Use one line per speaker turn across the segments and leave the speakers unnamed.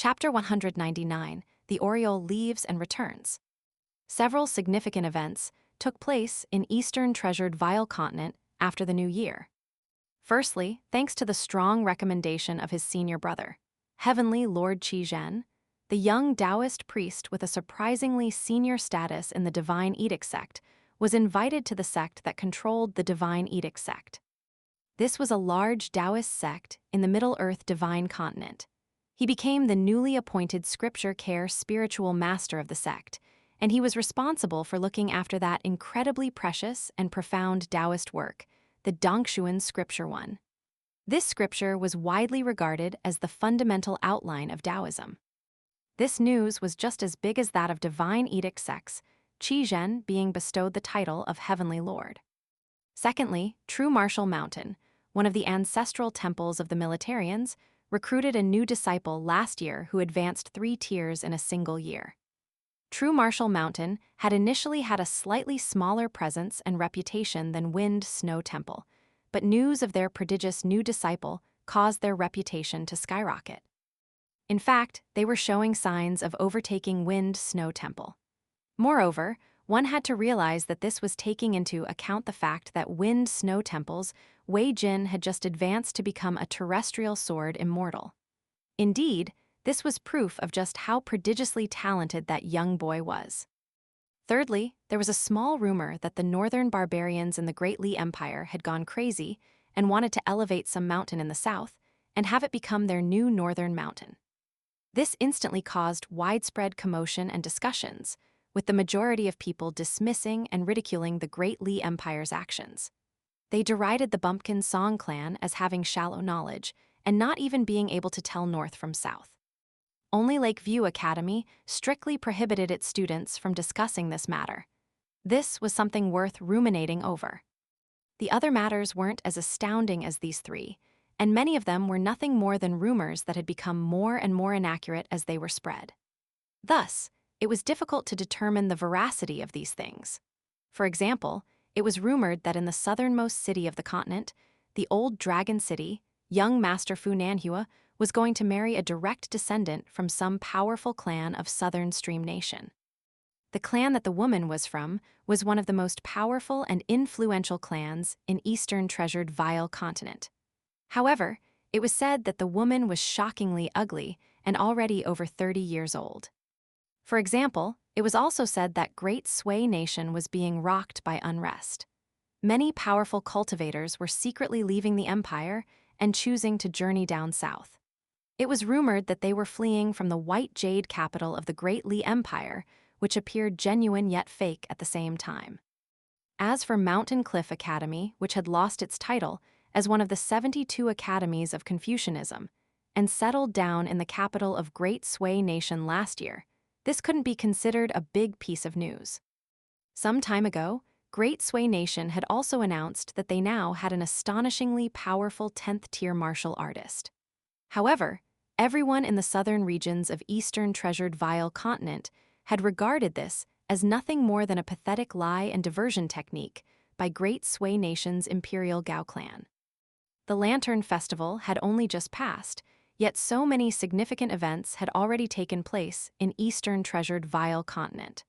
Chapter 199, The Oriole Leaves and Returns. Several significant events took place in Eastern Treasured Vile Continent after the new year. Firstly, thanks to the strong recommendation of his senior brother, Heavenly Lord Qi, the young Taoist priest with a surprisingly senior status in the Divine Edict sect was invited to the sect that controlled the Divine Edict sect. This was a large Taoist sect in the Middle-earth Divine Continent. He became the newly appointed scripture care spiritual master of the sect, and he was responsible for looking after that incredibly precious and profound Taoist work, the Dongshuan Scripture One. This scripture was widely regarded as the fundamental outline of Taoism. This news was just as big as that of Divine Edict sects, Qi Zhen being bestowed the title of Heavenly Lord. Secondly, True Martial Mountain, one of the ancestral temples of the Militarians, recruited a new disciple last year who advanced 3 tiers in a single year. True Martial Mountain had initially had a slightly smaller presence and reputation than Wind Snow Temple, but news of their prodigious new disciple caused their reputation to skyrocket. In fact, they were showing signs of overtaking Wind Snow Temple. Moreover, one had to realize that this was taking into account the fact that Wind Snow Temple's Wei Jin had just advanced to become a terrestrial sword immortal. Indeed, this was proof of just how prodigiously talented that young boy was. Thirdly, there was a small rumor that the northern barbarians in the Great Li Empire had gone crazy and wanted to elevate some mountain in the south and have it become their new northern mountain. This instantly caused widespread commotion and discussions, with the majority of people dismissing and ridiculing the Great Li Empire's actions. They derided the Bumpkin Song clan as having shallow knowledge and not even being able to tell north from south. Only Lakeview Academy strictly prohibited its students from discussing this matter. This was something worth ruminating over. The other matters weren't as astounding as these 3, and many of them were nothing more than rumors that had become more and more inaccurate as they were spread. Thus, it was difficult to determine the veracity of these things. For example, it was rumored that in the southernmost city of the continent, the old Dragon City, young Master Fu Nanhua was going to marry a direct descendant from some powerful clan of Southern Stream Nation. The clan that the woman was from was one of the most powerful and influential clans in Eastern Treasured Vile Continent. However, it was said that the woman was shockingly ugly and already over 30 years old. For example, it was also said that Great Sui Nation was being rocked by unrest. Many powerful cultivators were secretly leaving the empire and choosing to journey down south. It was rumored that they were fleeing from the White Jade capital of the Great Li Empire, which appeared genuine yet fake at the same time. As for Mountain Cliff Academy, which had lost its title as one of the 72 academies of Confucianism and settled down in the capital of Great Sui Nation last year, this couldn't be considered a big piece of news. Some time ago, Great Sui Nation had also announced that they now had an astonishingly powerful 10th-tier martial artist. However, everyone in the southern regions of Eastern Treasured Vile Continent had regarded this as nothing more than a pathetic lie and diversion technique by Great Sui Nation's Imperial Gao clan. The Lantern Festival had only just passed, yet so many significant events had already taken place in Eastern Treasured Vile Continent.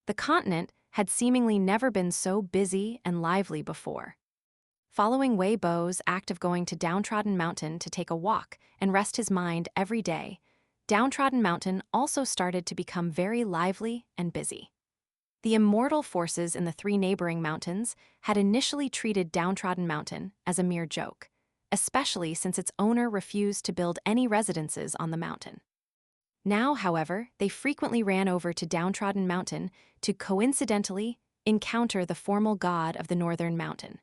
The continent had seemingly never been so busy and lively before. Following Wei Bo's act of going to Downtrodden Mountain to take a walk and rest his mind every day, Downtrodden Mountain also started to become very lively and busy. The immortal forces in the 3 neighboring mountains had initially treated Downtrodden Mountain as a mere joke, especially since its owner refused to build any residences on the mountain. Now, however, they frequently ran over to Downtrodden Mountain to coincidentally encounter the formal god of the northern mountain.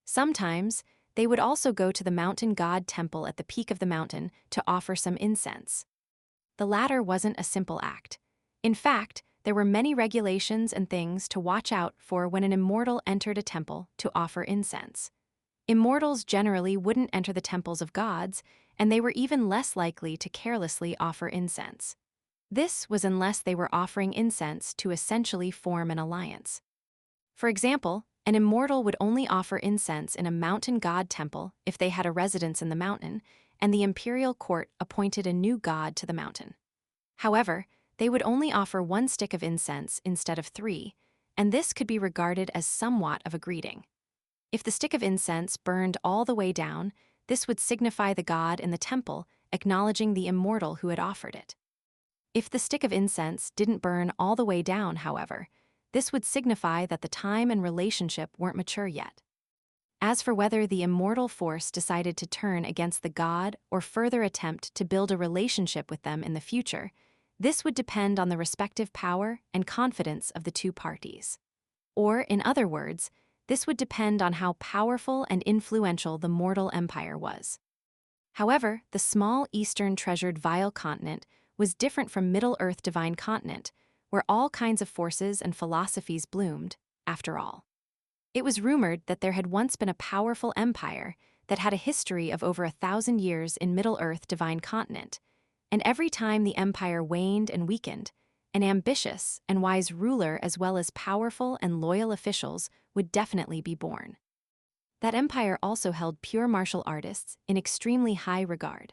Sometimes, they would also go to the mountain god temple at the peak of the mountain to offer some incense. The latter wasn't a simple act. In fact, there were many regulations and things to watch out for when an immortal entered a temple to offer incense. Immortals generally wouldn't enter the temples of gods, and they were even less likely to carelessly offer incense. This was unless they were offering incense to essentially form an alliance. For example, an immortal would only offer incense in a mountain god temple if they had a residence in the mountain, and the imperial court appointed a new god to the mountain. However, they would only offer one stick of incense instead of 3, and this could be regarded as somewhat of a greeting. If the stick of incense burned all the way down, this would signify the god in the temple acknowledging the immortal who had offered it. If the stick of incense didn't burn all the way down, however, this would signify that the time and relationship weren't mature yet. As for whether the immortal force decided to turn against the god or further attempt to build a relationship with them in the future, this would depend on the respective power and confidence of the two parties. Or, in other words, this would depend on how powerful and influential the mortal empire was. However, the small eastern treasured Vile continent was different from Middle-earth divine continent, where all kinds of forces and philosophies bloomed, after all. It was rumored that there had once been a powerful empire that had a history of over 1,000 years in Middle-earth divine continent, and every time the empire waned and weakened, an ambitious and wise ruler as well as powerful and loyal officials would definitely be born. That empire also held pure martial artists in extremely high regard.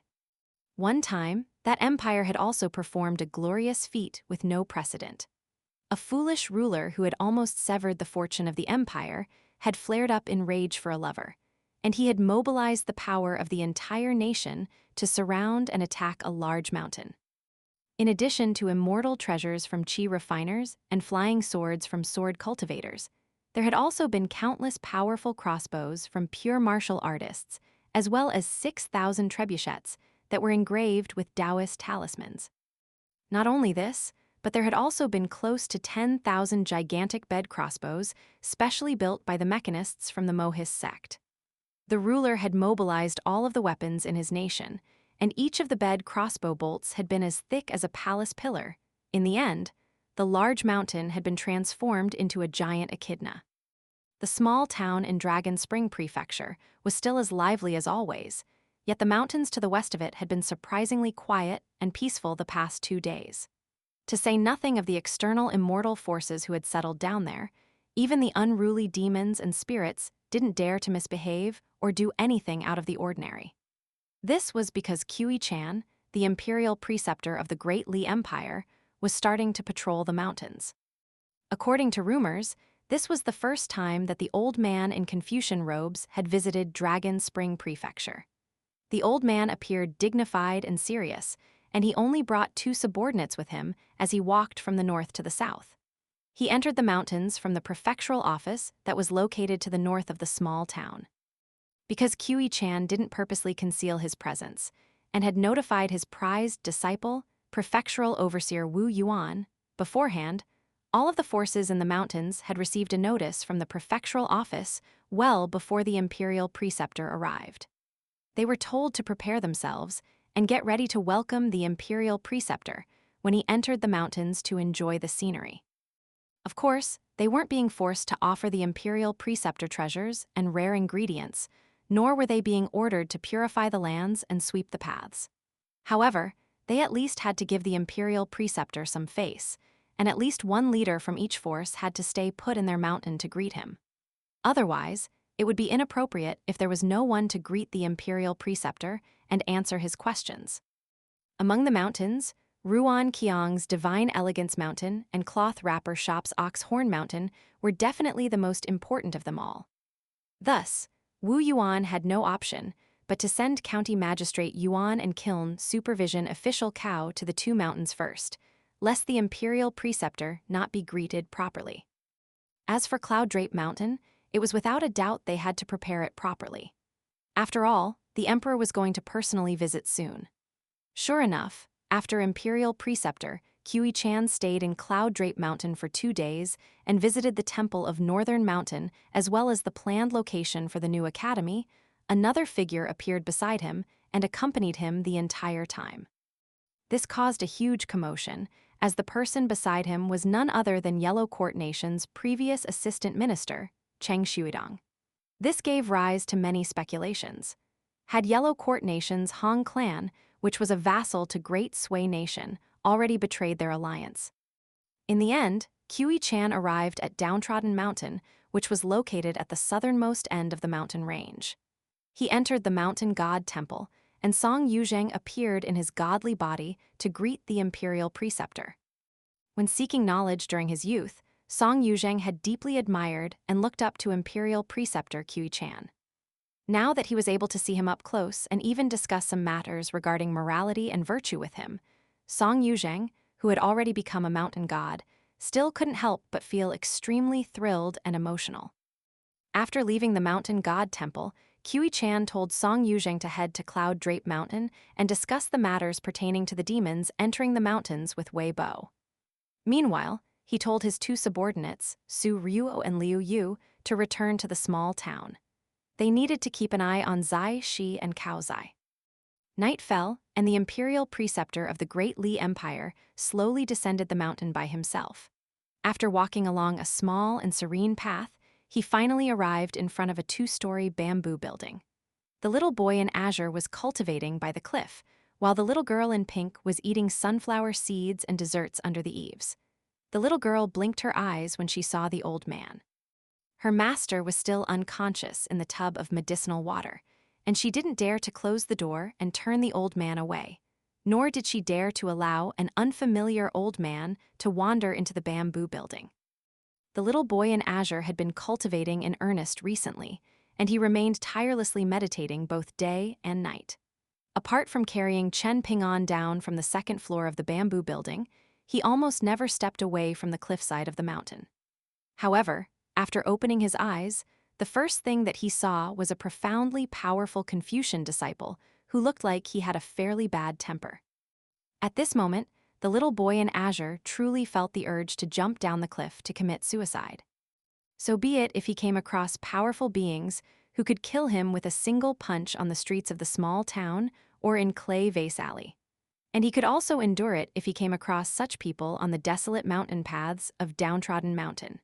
One time, that empire had also performed a glorious feat with no precedent. A foolish ruler who had almost severed the fortune of the empire had flared up in rage for a lover, and he had mobilized the power of the entire nation to surround and attack a large mountain. In addition to immortal treasures from chi refiners and flying swords from sword cultivators, there had also been countless powerful crossbows from pure martial artists, as well as 6,000 trebuchets that were engraved with Taoist talismans. Not only this, but there had also been close to 10,000 gigantic bed crossbows specially built by the mechanists from the Mohis sect. The ruler had mobilized all of the weapons in his nation, and each of the bed crossbow bolts had been as thick as a palace pillar. In the end, the large mountain had been transformed into a giant echidna. The small town in Dragon Spring Prefecture was still as lively as always, yet the mountains to the west of it had been surprisingly quiet and peaceful the past 2 days. To say nothing of the external immortal forces who had settled down there, even the unruly demons and spirits didn't dare to misbehave or do anything out of the ordinary. This was because Kui-chan, the imperial preceptor of the Great Li Empire, was starting to patrol the mountains. According to rumors, this was the first time that the old man in Confucian robes had visited Dragon Spring Prefecture. The old man appeared dignified and serious, and he only brought 2 subordinates with him as he walked from the north to the south. He entered the mountains from the prefectural office that was located to the north of the small town. Because Kui-chan didn't purposely conceal his presence and had notified his prized disciple, prefectural overseer Wu Yuan, beforehand, all of the forces in the mountains had received a notice from the prefectural office well before the imperial preceptor arrived. They were told to prepare themselves and get ready to welcome the imperial preceptor when he entered the mountains to enjoy the scenery. Of course, they weren't being forced to offer the imperial preceptor treasures and rare ingredients, nor were they being ordered to purify the lands and sweep the paths. However, they at least had to give the imperial preceptor some face, and at least one leader from each force had to stay put in their mountain to greet him. Otherwise, it would be inappropriate if there was no one to greet the imperial preceptor and answer his questions. Among the mountains, Ruan Kiang's Divine Elegance Mountain and Cloth Wrapper Shop's Ox Horn Mountain were definitely the most important of them all. Thus, Wu Yuan had no option but to send County Magistrate Yuan and Kiln supervision official Cao to the 2 mountains first, lest the imperial preceptor not be greeted properly. As for Cloud Drape Mountain, it was without a doubt they had to prepare it properly. After all, the emperor was going to personally visit soon. Sure enough, after imperial preceptor, Kui-chan stayed in Cloud Drape Mountain for 2 days and visited the temple of Northern Mountain as well as the planned location for the new academy. Another figure appeared beside him and accompanied him the entire time. This caused a huge commotion, as the person beside him was none other than Yellow Court Nation's previous assistant minister, Cheng Shuidong. This gave rise to many speculations. Had Yellow Court Nation's Han clan, which was a vassal to Great Sui Nation, already betrayed their alliance? In the end, Kui-chan arrived at Downtrodden Mountain, which was located at the southernmost end of the mountain range. He entered the mountain god temple and Song Yuzheng appeared in his godly body to greet the imperial preceptor. When seeking knowledge during his youth, Song Yuzheng had deeply admired and looked up to imperial preceptor Qi Chan. Now that he was able to see him up close and even discuss some matters regarding morality and virtue with him, Song Yuzheng, who had already become a mountain god, still couldn't help but feel extremely thrilled and emotional. After leaving the mountain god temple, Qi Chan told Song Yuzheng to head to Cloud Drape Mountain and discuss the matters pertaining to the demons entering the mountains with Wei Bo. Meanwhile, he told his two subordinates, Su Ruo and Liu Yu, to return to the small town. They needed to keep an eye on Zai Shi and Cao Zai. Night fell, and the imperial preceptor of the Great Li Empire slowly descended the mountain by himself. After walking along a small and serene path, he finally arrived in front of a 2-story bamboo building. The little boy in azure was cultivating by the cliff, while the little girl in pink was eating sunflower seeds and desserts under the eaves. The little girl blinked her eyes when she saw the old man. Her master was still unconscious in the tub of medicinal water, and she didn't dare to close the door and turn the old man away, nor did she dare to allow an unfamiliar old man to wander into the bamboo building. The little boy in azure had been cultivating in earnest recently, and he remained tirelessly meditating both day and night. Apart from carrying Chen Ping'an down from the 2nd floor of the bamboo building, he almost never stepped away from the cliffside of the mountain. However, after opening his eyes, the first thing that he saw was a profoundly powerful Confucian disciple who looked like he had a fairly bad temper. At this moment, the little boy in azure truly felt the urge to jump down the cliff to commit suicide. So be it if he came across powerful beings who could kill him with a single punch on the streets of the small town or in Clay Vase Alley. And he could also endure it if he came across such people on the desolate mountain paths of Downtrodden Mountain.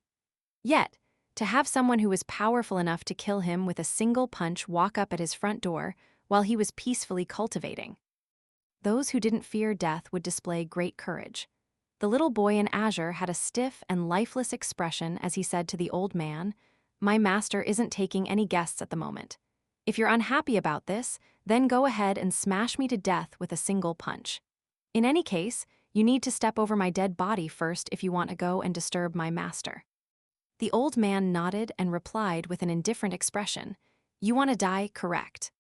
Yet, to have someone who was powerful enough to kill him with a single punch walk up at his front door while he was peacefully cultivating. Those who didn't fear death would display great courage. The little boy in azure had a stiff and lifeless expression as he said to the old man, "My master isn't taking any guests at the moment. If you're unhappy about this, then go ahead and smash me to death with a single punch. In any case, you need to step over my dead body first if you want to go and disturb my master." The old man nodded and replied with an indifferent expression, "You want to die, correct?"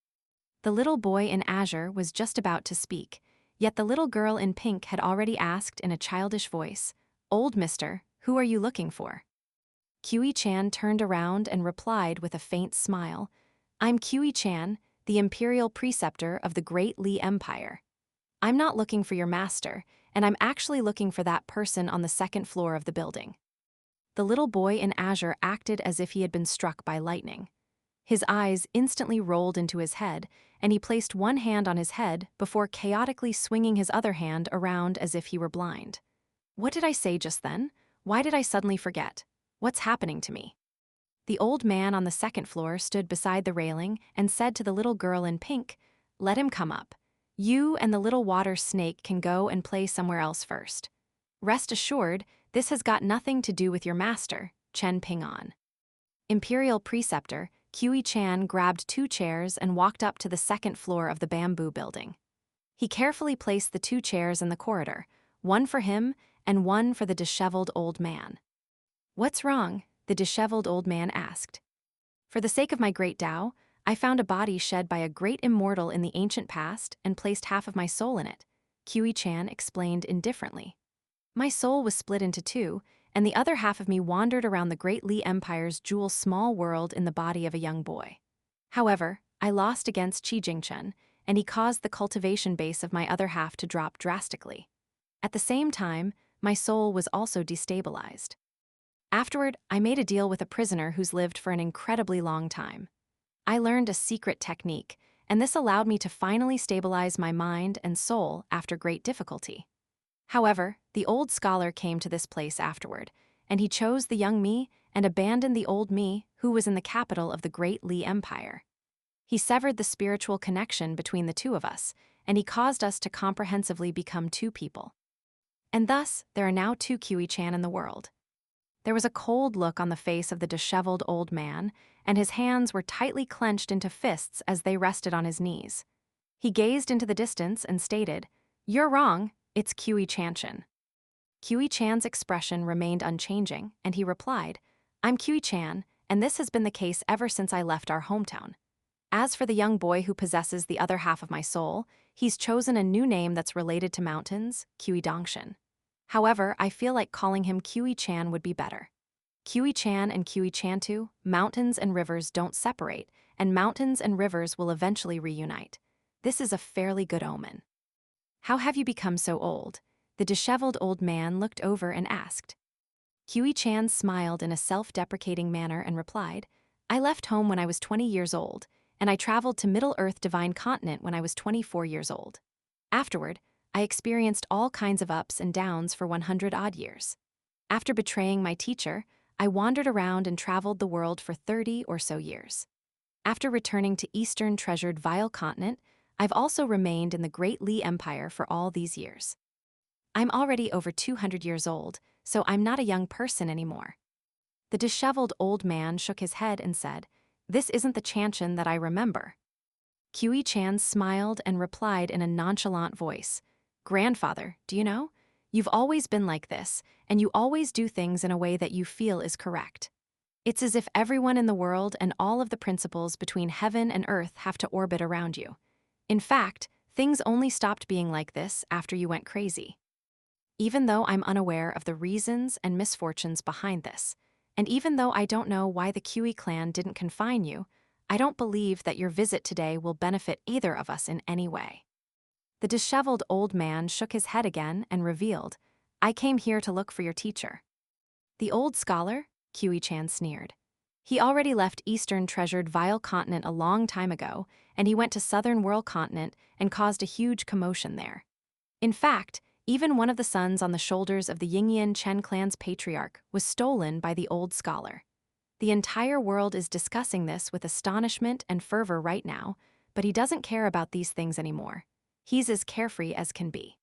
The little boy in azure was just about to speak, yet the little girl in pink had already asked in a childish voice, "Old mister, who are you looking for?" Qi Chan turned around and replied with a faint smile, "I'm Qi Chan, the imperial preceptor of the Great Li Empire. I'm not looking for your master, and I'm actually looking for that person on the 2nd floor of the building." The little boy in azure acted as if he had been struck by lightning. His eyes instantly rolled into his head, and he placed one hand on his head before chaotically swinging his other hand around as if he were blind. What did I say just then? Why did I suddenly forget? What's happening to me? The old man on the 2nd floor stood beside the railing and said to the little girl in pink, "Let him come up. You and the little water snake can go and play somewhere else first. Rest assured, this has got nothing to do with your master, Chen Ping'an." Imperial preceptor, Qi Chan grabbed 2 chairs and walked up to the 2nd floor of the bamboo building. He carefully placed the 2 chairs in the corridor, one for him and one for the disheveled old man. "What's wrong?" the disheveled old man asked. "For the sake of my great Tao, I found a body shed by a great immortal in the ancient past and placed half of my soul in it," Qi Chan explained indifferently. "My soul was split into 2, and the other half of me wandered around the Great Li Empire's jewel small world in the body of a young boy. However, I lost against Qi Jingchen, and he caused the cultivation base of my other half to drop drastically. At the same time, my soul was also destabilized. Afterward, I made a deal with a prisoner who's lived for an incredibly long time. I learned a secret technique, and this allowed me to finally stabilize my mind and soul after great difficulty. However, the old scholar came to this place afterward, and he chose the young me and abandoned the old me who was in the capital of the Great Li Empire. He severed the spiritual connection between the two of us, and he caused us to comprehensively become 2 people. And thus, there are now 2 Qi Chan in the world." There was a cold look on the face of the disheveled old man, and his hands were tightly clenched into fists as they rested on his knees. He gazed into the distance and stated, "You're wrong, it's Kui Chanshan." Kui Chan's expression remained unchanging, and he replied, "I'm Kui Chan, and this has been the case ever since I left our hometown. As for the young boy who possesses the other half of my soul, he's chosen a new name that's related to mountains, Kui Dongshan. However, I feel like calling him Kui Chan would be better. Kui Chan and Kui Chantu, mountains and rivers don't separate, and mountains and rivers will eventually reunite. This is a fairly good omen." "How have you become so old?" The disheveled old man looked over and asked. Kui Chan smiled in a self-deprecating manner and replied, "I left home when I was 20 years old, and I traveled to Middle-earth Divine Continent when I was 24 years old. Afterward, I experienced all kinds of ups and downs for 100-odd years. After betraying my teacher, I wandered around and traveled the world for 30 or so years. After returning to Eastern Treasured Vile Continent, I've also remained in the Great Li Empire for all these years. I'm already over 200 years old, so I'm not a young person anymore." The disheveled old man shook his head and said, "This isn't the Chanshan that I remember." Kui Chan smiled and replied in a nonchalant voice, "Grandfather, do you know? You've always been like this, and you always do things in a way that you feel is correct. It's as if everyone in the world and all of the principles between heaven and earth have to orbit around you. In fact, things only stopped being like this after you went crazy. Even though I'm unaware of the reasons and misfortunes behind this, and even though I don't know why the Kui clan didn't confine you, I don't believe that your visit today will benefit either of us in any way." The disheveled old man shook his head again and revealed, "I came here to look for your teacher." "The old scholar?" Kui Chan sneered. "He already left Eastern Treasured Vile Continent a long time ago, and he went to Southern World Continent and caused a huge commotion there. In fact, even one of the sons on the shoulders of the Yingyan Chen clan's patriarch was stolen by the old scholar. The entire world is discussing this with astonishment and fervor right now, but he doesn't care about these things anymore. He's as carefree as can be."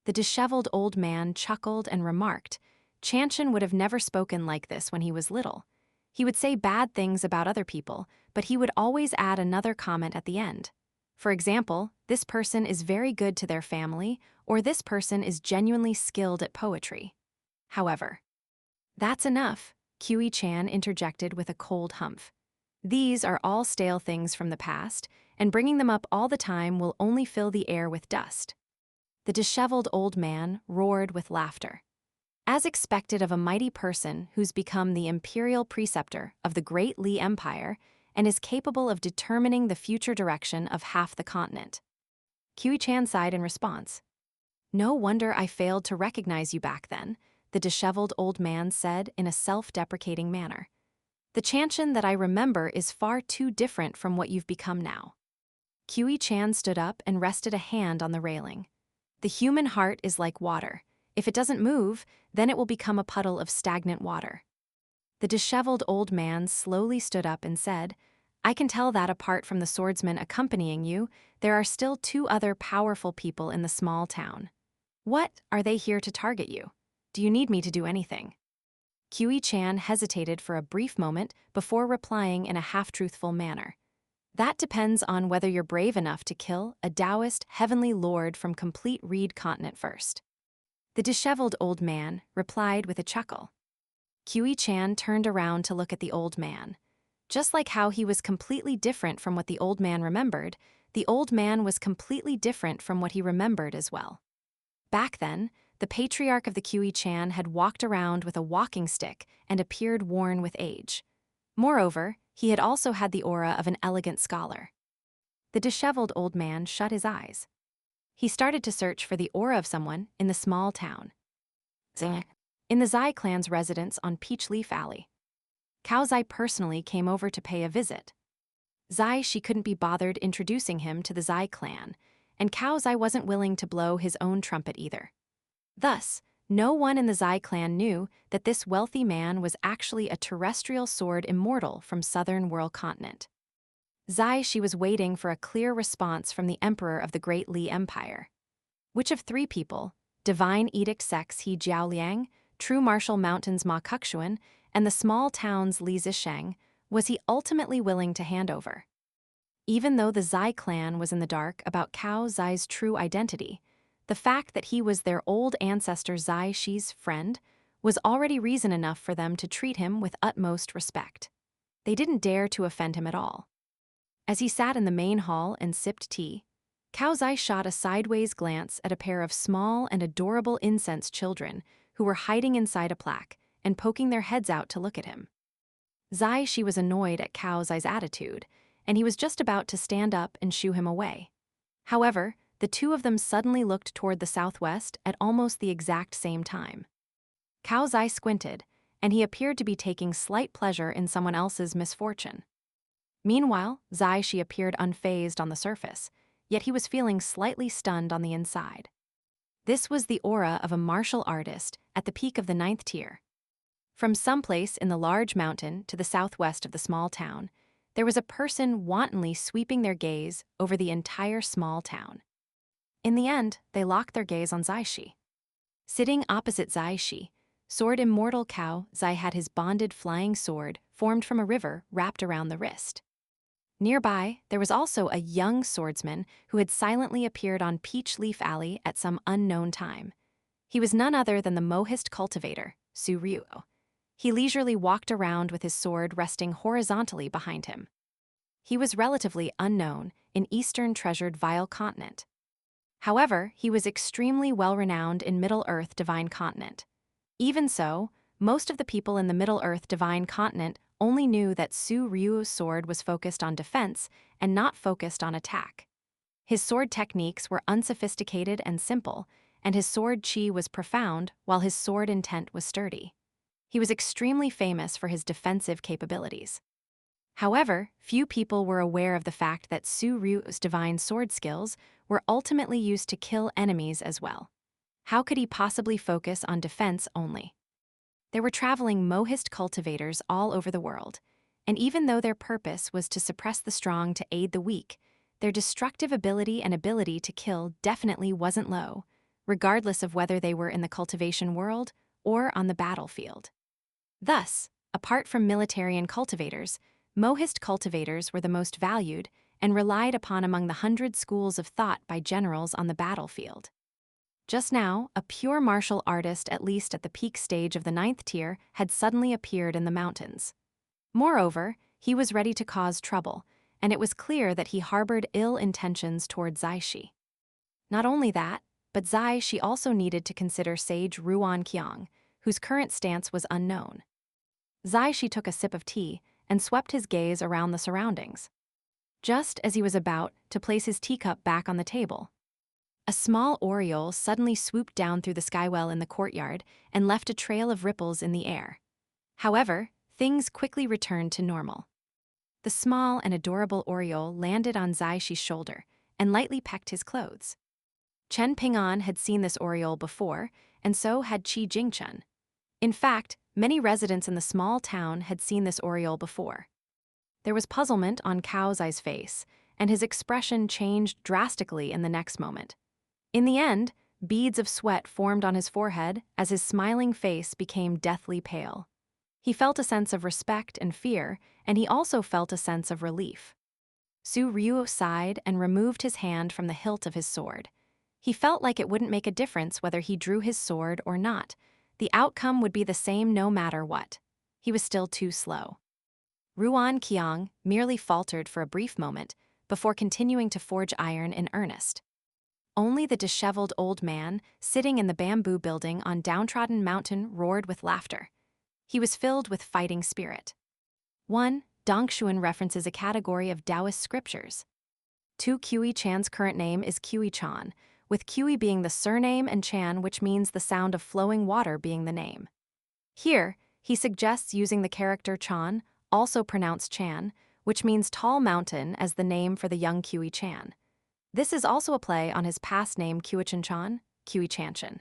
The disheveled old man chuckled and remarked, "Chanshan would have never spoken like this when he was little. He would say bad things about other people, but he would always add another comment at the end. For example, this person is very good to their family, or this person is genuinely skilled at poetry. However, that's enough," Kui Chan interjected with a cold humph. "These are all stale things from the past, and bringing them up all the time will only fill the air with dust." The disheveled old man roared with laughter. As expected of a mighty person who's become the imperial preceptor of the Great Li Empire and is capable of determining the future direction of half the continent. Kui Chan sighed in response. "No wonder I failed to recognize you back then," the disheveled old man said in a self-deprecating manner. "The Chanshan that I remember is far too different from what you've become now." Kui Chan stood up and rested a hand on the railing. "The human heart is like water. If it doesn't move, then it will become a puddle of stagnant water." The disheveled old man slowly stood up and said, "I can tell that apart from the swordsman accompanying you, there are still 2 other powerful people in the small town. What, are they here to target you? Do you need me to do anything?" Kui Chan hesitated for a brief moment before replying in a half-truthful manner. "That depends on whether you're brave enough to kill a Taoist heavenly lord from complete Reed Continent first." The disheveled old man replied with a chuckle. Kui Chan turned around to look at the old man. Just like how he was completely different from what the old man remembered, the old man was completely different from what he remembered as well. Back then, the patriarch of the Kui Chan had walked around with a walking stick and appeared worn with age. Moreover, he had also had the aura of an elegant scholar. The disheveled old man shut his eyes. He started to search for the aura of someone in the small town. In the Zai clan's residence on Peach Leaf Alley. Cao Zai personally came over to pay a visit. She couldn't be bothered introducing him to the Zai clan, and Cao Zai wasn't willing to blow his own trumpet either. Thus, no one in the Zai clan knew that this wealthy man was actually a terrestrial sword immortal from Southern World Continent. She was waiting for a clear response from the emperor of the Great Li Empire. Which of 3 people, Divine Edict Sex He Jiaoliang, True Martial Mountains Ma Kuxuan, and the small town's Li Zisheng, was he ultimately willing to hand over? Even though the Zai clan was in the dark about Cao Zai's true identity, the fact that he was their old ancestor Zai Shi's friend was already reason enough for them to treat him with utmost respect. They didn't dare to offend him at all. As he sat in the main hall and sipped tea, Cao Zai shot a sideways glance at a pair of small and adorable incense children who were hiding inside a plaque and poking their heads out to look at him. Zai Shi was annoyed at Cao Zai's attitude, and he was just about to stand up and shoo him away. However, the two of them suddenly looked toward the southwest at almost the exact same time. Cao Zai squinted, and he appeared to be taking slight pleasure in someone else's misfortune. Meanwhile, Zai Shi appeared unfazed on the surface, yet he was feeling slightly stunned on the inside. This was the aura of a martial artist at the peak of the 9th tier. From someplace in the large mountain to the southwest of the small town, there was a person wantonly sweeping their gaze over the entire small town. In the end, they locked their gaze on Zai Shi. Sitting opposite Zai Shi, sword immortal Cao Zai had his bonded flying sword formed from a river wrapped around the wrist. Nearby, there was also a young swordsman who had silently appeared on Peach Leaf Alley at some unknown time. He was none other than the Mohist cultivator, Su Ryu. He leisurely walked around with his sword resting horizontally behind him. He was relatively unknown in Eastern Treasured Vile Continent. However, he was extremely well-renowned in Middle-earth Divine Continent. Even so, most of the people in the Middle-earth Divine Continent only knew that Su Ryu's sword was focused on defense and not focused on attack. His sword techniques were unsophisticated and simple, and his sword chi was profound while his sword intent was sturdy. He was extremely famous for his defensive capabilities. However, few people were aware of the fact that Su Ryu's divine sword skills were ultimately used to kill enemies as well. How could he possibly focus on defense only? There were traveling Mohist cultivators all over the world, and even though their purpose was to suppress the strong to aid the weak, their destructive ability and ability to kill definitely wasn't low, regardless of whether they were in the cultivation world or on the battlefield. Thus, apart from military and cultivators, Mohist cultivators were the most valued and relied upon among the 100 schools of thought by generals on the battlefield. Just now, a pure martial artist, at least at the peak stage of the 9th tier, had suddenly appeared in the mountains. Moreover, he was ready to cause trouble, and it was clear that he harbored ill intentions toward Zai Shi. Not only that, but Zai Shi also needed to consider sage Ruan Qiang, whose current stance was unknown. Zai Shi took a sip of tea and swept his gaze around the surroundings. Just as he was about to place his teacup back on the table, a small Oriole suddenly swooped down through the skywell in the courtyard and left a trail of ripples in the air. However, things quickly returned to normal. The small and adorable Oriole landed on Zai Shi's shoulder and lightly pecked his clothes. Chen Ping'an had seen this Oriole before, and so had Qi Jingchen. In fact, many residents in the small town had seen this Oriole before. There was puzzlement on Cao Zai's face, and his expression changed drastically in the next moment. In the end, beads of sweat formed on his forehead as his smiling face became deathly pale. He felt a sense of respect and fear, and he also felt a sense of relief. Su Ryu sighed and removed his hand from the hilt of his sword. He felt like it wouldn't make a difference whether he drew his sword or not. The outcome would be the same no matter what. He was still too slow. Ruan Qiang merely faltered for a brief moment before continuing to forge iron in earnest. Only the disheveled old man sitting in the bamboo building on Downtrodden Mountain roared with laughter. He was filled with fighting spirit. 1. Dongshuan references a category of Taoist scriptures. 2. Qi Chan's current name is Qi Chan, with Qi being the surname and Chan, which means the sound of flowing water, being the name. Here, he suggests using the character Chan, also pronounced Chan, which means tall mountain, as the name for the young Qi Chan. This is also a play on his past name Qiuchen Chan, Qi Chanshan.